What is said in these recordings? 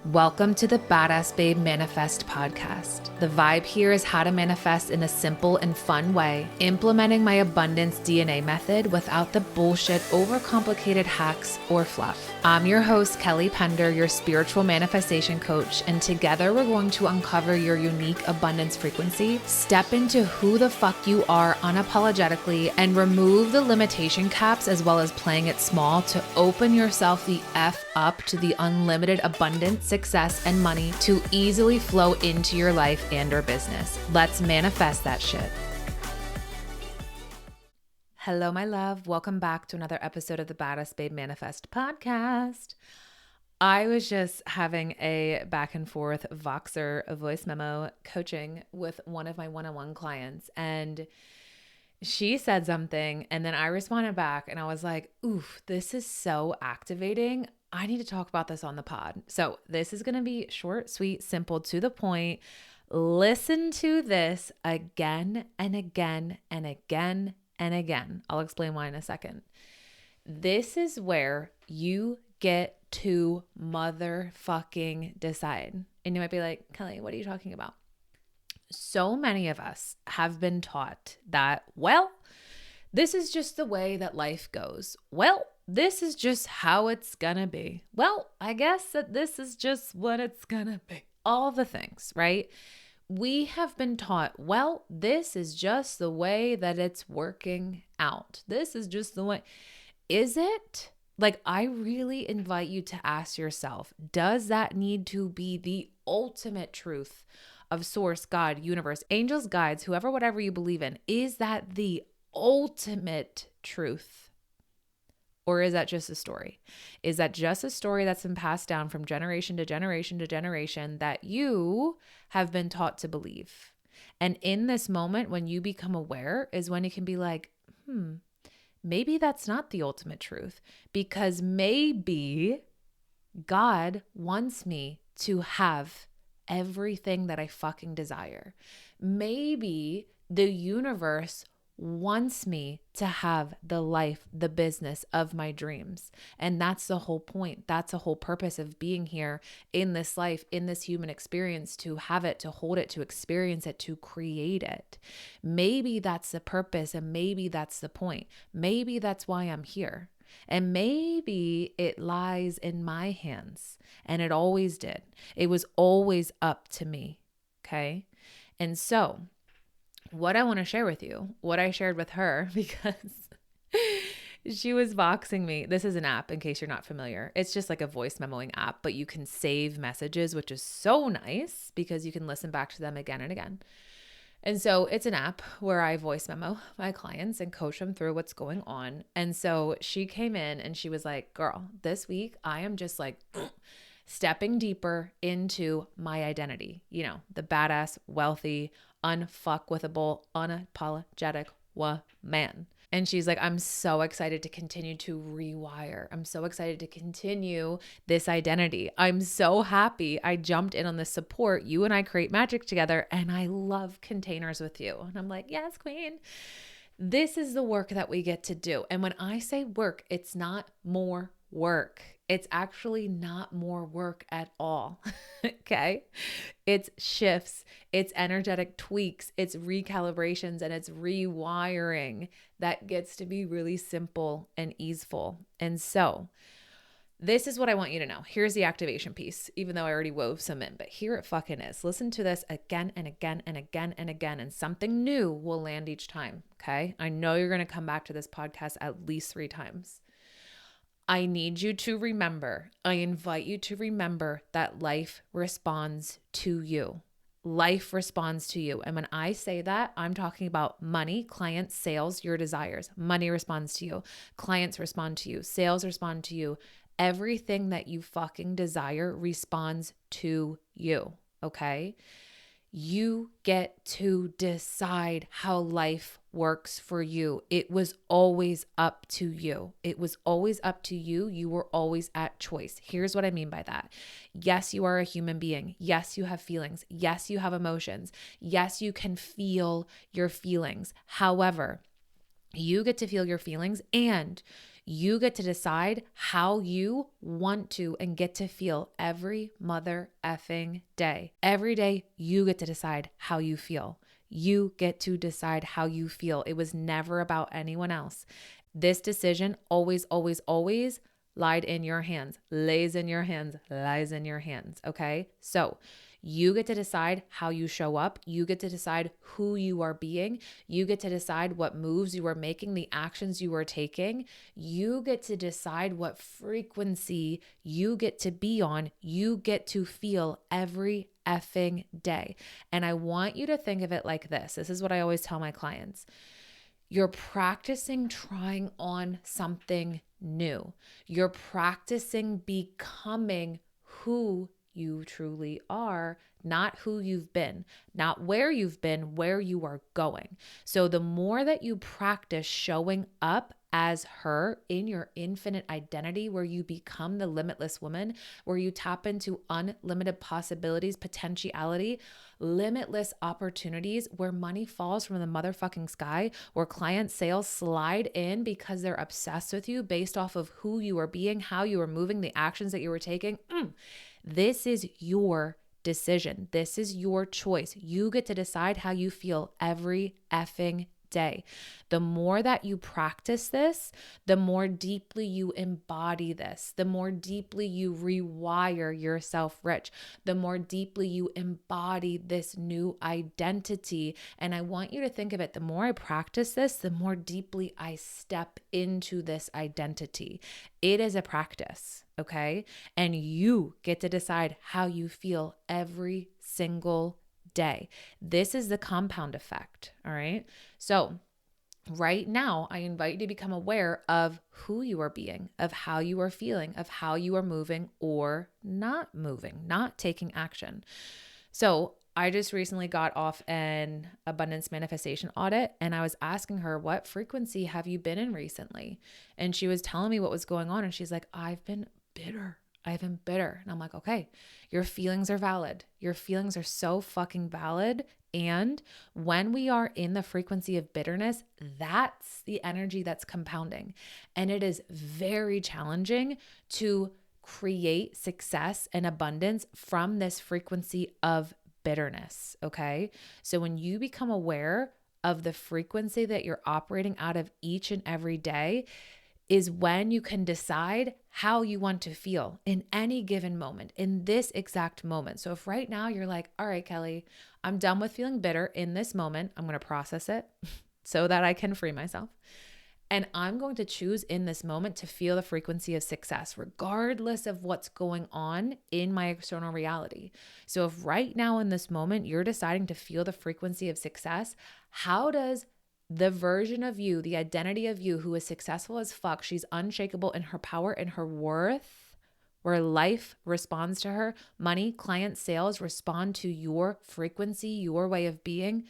Welcome to the Badass Babe Manifest podcast. The vibe here is how to manifest in a simple and fun way, implementing my abundance DNA method without the bullshit, overcomplicated hacks or fluff. I'm your host, Kelly Pender, your spiritual manifestation coach, and together we're going to uncover your unique abundance frequency, step into who the fuck you are unapologetically, and remove the limitation caps as well as playing it small to open yourself the F up to the unlimited abundance, success, and money to easily flow into your life and or business. Let's manifest that shit. Hello, my love. Welcome back to another episode of the Badass Babe Manifest podcast. I was just having a back and forth Voxer voice memo coaching with one of my one-on-one clients, and she said something and then I responded back and I was like, oof, this is so activating. I need to talk about this on the pod. So this is going to be short, sweet, simple, to the point. Listen to this again and again and again and again. I'll explain why in a second. This is where you get to motherfucking decide. And you might be like, Kelly, what are you talking about? So many of us have been taught that, well, this is just the way that life goes. Well, this is just how it's gonna be. Well, I guess that this is just what it's gonna be. All the things, right? We have been taught, well, this is just the way that it's working out. This is just the way. Is it? Like, I really invite you to ask yourself, does that need to be the ultimate truth of source, God, universe, angels, guides, whoever, whatever you believe in? Is that the ultimate truth? Or is that just a story? Is that just a story that's been passed down from generation to generation to generation that you have been taught to believe? And in this moment, when you become aware, is when you can be like, maybe that's not the ultimate truth, because maybe God wants me to have everything that I fucking desire. Maybe the universe wants me to have the life, the business of my dreams. And that's the whole point. That's the whole purpose of being here in this life, in this human experience, to have it, to hold it, to experience it, to create it. Maybe that's the purpose, and maybe that's the point. Maybe that's why I'm here. And maybe it lies in my hands, and it always did. It was always up to me. Okay. And so what I want to share with you, what I shared with her, because she was voxing me. This is an app, in case you're not familiar. It's just like a voice memoing app, but you can save messages, which is so nice because you can listen back to them again and again. And so it's an app where I voice memo my clients and coach them through what's going on. And so she came in and she was like, girl, this week I am just like stepping deeper into my identity. You know, the badass, wealthy, unfuckwithable, unapologetic woman. And she's like, I'm so excited to continue to rewire. I'm so excited to continue this identity. I'm so happy I jumped in on this support. You and I create magic together, and I love containers with you. And I'm like, yes, queen. This is the work that we get to do. And when I say work, it's not more work. It's actually not more work at all. Okay. It's shifts, it's energetic tweaks, it's recalibrations, and it's rewiring that gets to be really simple and easeful. And so this is what I want you to know. Here's the activation piece, even though I already wove some in, but here it fucking is. Listen to this again and again and again and again, and something new will land each time. Okay. I know you're going to come back to this podcast at least 3 times. I need you to remember, I invite you to remember that life responds to you. Life responds to you. And when I say that, I'm talking about money, clients, sales, your desires. Money responds to you. Clients respond to you. Sales respond to you. Everything that you fucking desire responds to you. Okay? You get to decide how life works for you. It was always up to you. It was always up to you. You were always at choice. Here's what I mean by that. Yes, you are a human being. Yes, you have feelings. Yes, you have emotions. Yes, you can feel your feelings. However, you get to feel your feelings, and You get to decide how you want to and get to feel every mother effing day. Every day, you get to decide how you feel. You get to decide how you feel. It was never about anyone else. This decision always, always, always lied in your hands, lays in your hands, lies in your hands. Okay. So you get to decide how you show up. You get to decide who you are being. You get to decide what moves you are making, the actions you are taking. You get to decide what frequency you get to be on. You get to feel every effing day. And I want you to think of it like this. This is what I always tell my clients. You're practicing trying on something new. You're practicing becoming who you truly are, not who you've been, not where you've been, where you are going. So the more that you practice showing up as her in your infinite identity, where you become the limitless woman, where you tap into unlimited possibilities, potentiality, limitless opportunities, where money falls from the motherfucking sky, where client sales slide in because they're obsessed with you based off of who you are being, how you are moving, the actions that you were taking. This is your decision. This is your choice. You get to decide how you feel every effing day. The more that you practice this, the more deeply you embody this, the more deeply you rewire yourself rich, the more deeply you embody this new identity. And I want you to think of it, the more I practice this, the more deeply I step into this identity. It is a practice, okay? And you get to decide how you feel every single day. This is the compound effect, all right? So right now, I invite you to become aware of who you are being, of how you are feeling, of how you are moving or not moving, not taking action. So I just recently got off an abundance manifestation audit, and I was asking her, what frequency have you been in recently? And she was telling me what was going on. And she's like, I've been bitter. And I'm like, okay, your feelings are valid. Your feelings are so fucking valid. And when we are in the frequency of bitterness, that's the energy that's compounding. And it is very challenging to create success and abundance from this frequency of bitterness. Okay. So when you become aware of the frequency that you're operating out of each and every day, is when you can decide how you want to feel in any given moment, in this exact moment. So if right now you're like, all right, Kelly, I'm done with feeling bitter in this moment, I'm going to process it so that I can free myself. And I'm going to choose in this moment to feel the frequency of success, regardless of what's going on in my external reality. So if right now in this moment, you're deciding to feel the frequency of success, how does the version of you, the identity of you who is successful as fuck, she's unshakable in her power and her worth, where life responds to her, money, client sales respond to your frequency, your way of being.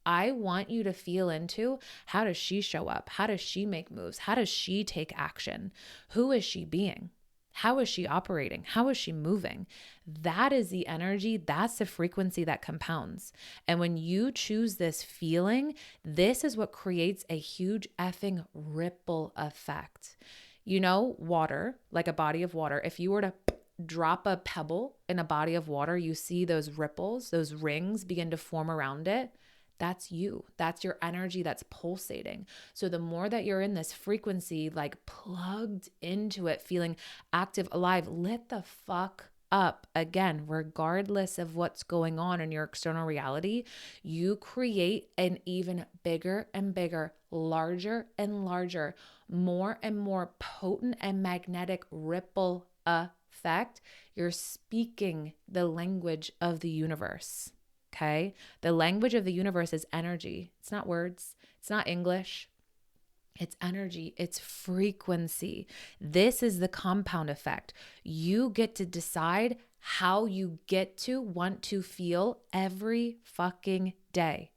I want you to feel into, how does she show up? How does she make moves? How does she take action? Who is she being? How is she operating? How is she moving? That is the energy. That's the frequency that compounds. And when you choose this feeling, this is what creates a huge effing ripple effect. You know, water, like a body of water, if you were to drop a pebble in a body of water, you see those ripples, those rings begin to form around it. That's you. That's your energy that's pulsating. So the more that you're in this frequency, like plugged into it, feeling active, alive, lit the fuck up again, regardless of what's going on in your external reality, you create an even bigger and bigger, larger and larger, more and more potent and magnetic ripple effect. You're speaking the language of the universe. Okay. The language of the universe is energy. It's not words. It's not English. It's energy. It's frequency. This is the compound effect. You get to decide how you get to want to feel every fucking day.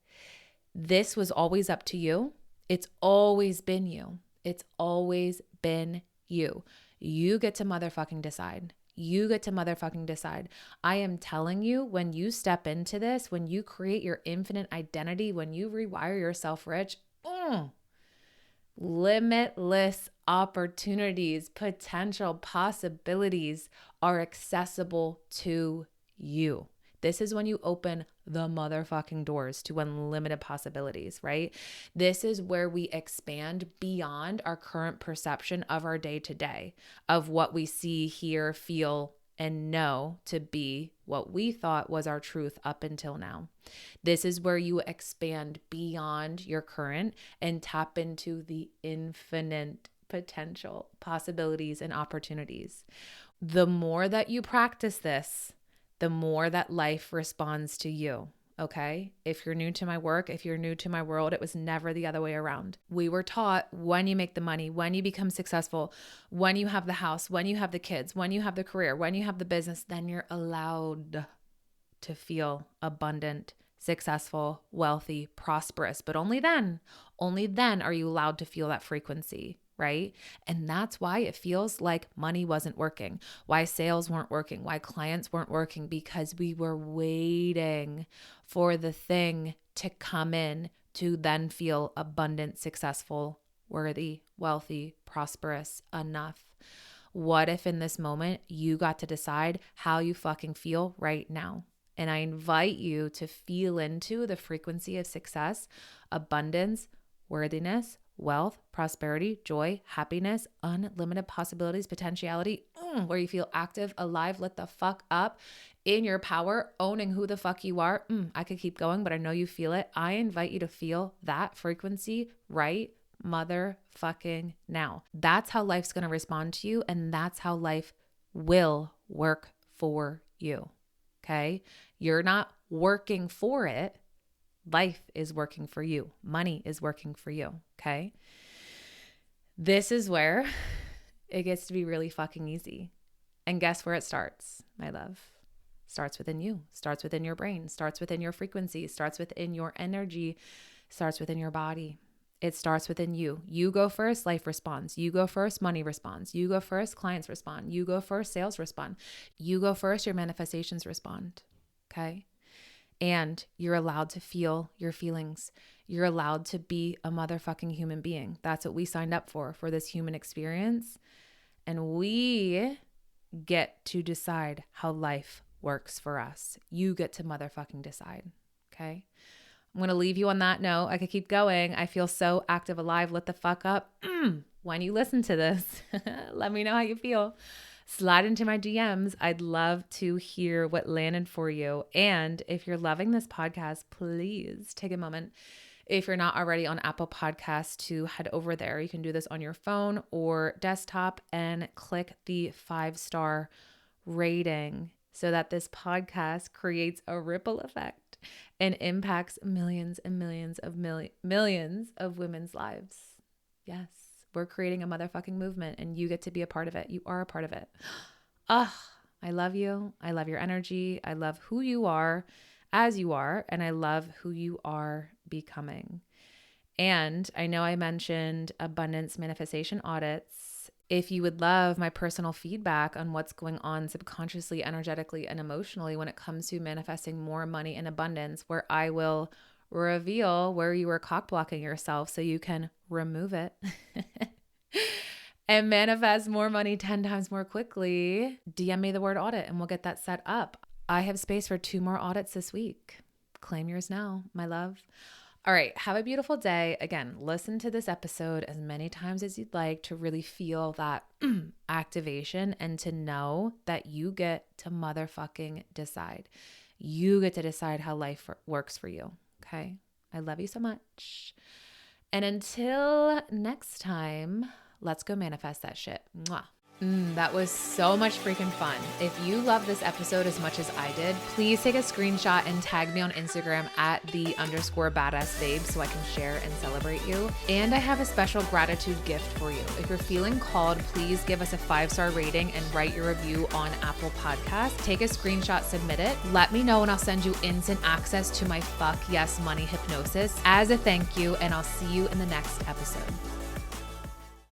This was always up to you. It's always been you. It's always been you. You get to motherfucking decide. You get to motherfucking decide. I am telling you, when you step into this, when you create your infinite identity, when you rewire yourself rich, Limitless opportunities, potential possibilities are accessible to you. This is when you open the motherfucking doors to unlimited possibilities, right? This is where we expand beyond our current perception of our day to day, of what we see, hear, feel, and know to be what we thought was our truth up until now. This is where you expand beyond your current and tap into the infinite potential possibilities and opportunities. The more that you practice this, the more that life responds to you. Okay? If you're new to my work, if you're new to my world, it was never the other way around. We were taught when you make the money, when you become successful, when you have the house, when you have the kids, when you have the career, when you have the business, then you're allowed to feel abundant, successful, wealthy, prosperous. But only then are you allowed to feel that frequency, right? And that's why it feels like money wasn't working, why sales weren't working, why clients weren't working, because we were waiting for the thing to come in to then feel abundant, successful, worthy, wealthy, prosperous, enough. What if in this moment you got to decide how you fucking feel right now? And I invite you to feel into the frequency of success, abundance, worthiness, wealth, prosperity, joy, happiness, unlimited possibilities, potentiality, where you feel active, alive, lit the fuck up, in your power, owning who the fuck you are. I could keep going, but I know you feel it. I invite you to feel that frequency right motherfucking now. That's how life's going to respond to you, and that's how life will work for you. Okay? You're not working for it. Life is working for you. Money is working for you. Okay? This is where it gets to be really fucking easy. And guess where it starts, my love? Starts within you, starts within your brain, starts within your frequency, starts within your energy, starts within your body. It starts within you. You go first, life responds. You go first, money responds. You go first, clients respond. You go first, sales respond. You go first, your manifestations respond. Okay? And you're allowed to feel your feelings. You're allowed to be a motherfucking human being. That's what we signed up for this human experience. And we get to decide how life works for us. You get to motherfucking decide. Okay? I'm going to leave you on that note. I could keep going. I feel so active, alive, lit the fuck up. When you listen to this, let me know how you feel. Slide into my DMs. I'd love to hear what landed for you. And if you're loving this podcast, please take a moment. If you're not already on Apple Podcasts, to head over there. You can do this on your phone or desktop and click the 5-star rating so that this podcast creates a ripple effect and impacts millions and millions of women's lives. Yes. We're creating a motherfucking movement and you get to be a part of it. You are a part of it. I love you. I love your energy. I love who you are as you are. And I love who you are becoming. And I know I mentioned abundance manifestation audits. If you would love my personal feedback on what's going on subconsciously, energetically, and emotionally when it comes to manifesting more money and abundance, where I will reveal where you are cock blocking yourself so you can remove it and manifest more money 10 times more quickly, DM me the word audit and we'll get that set up. I have space for 2 more audits this week. Claim yours now, my love. All right. Have a beautiful day. Again, listen to this episode as many times as you'd like to really feel that activation and to know that you get to motherfucking decide. You get to decide how life works for you. Okay. I love you so much. And until next time, let's go manifest that shit. Mwah. That was so much freaking fun. If you love this episode as much as I did, please take a screenshot and tag me on Instagram at @the_badassbabe so I can share and celebrate you. And I have a special gratitude gift for you. If you're feeling called, please give us a 5-star rating and write your review on Apple Podcasts. Take a screenshot, submit it. Let me know and I'll send you instant access to my Fuck Yes Money hypnosis as a thank you. And I'll see you in the next episode.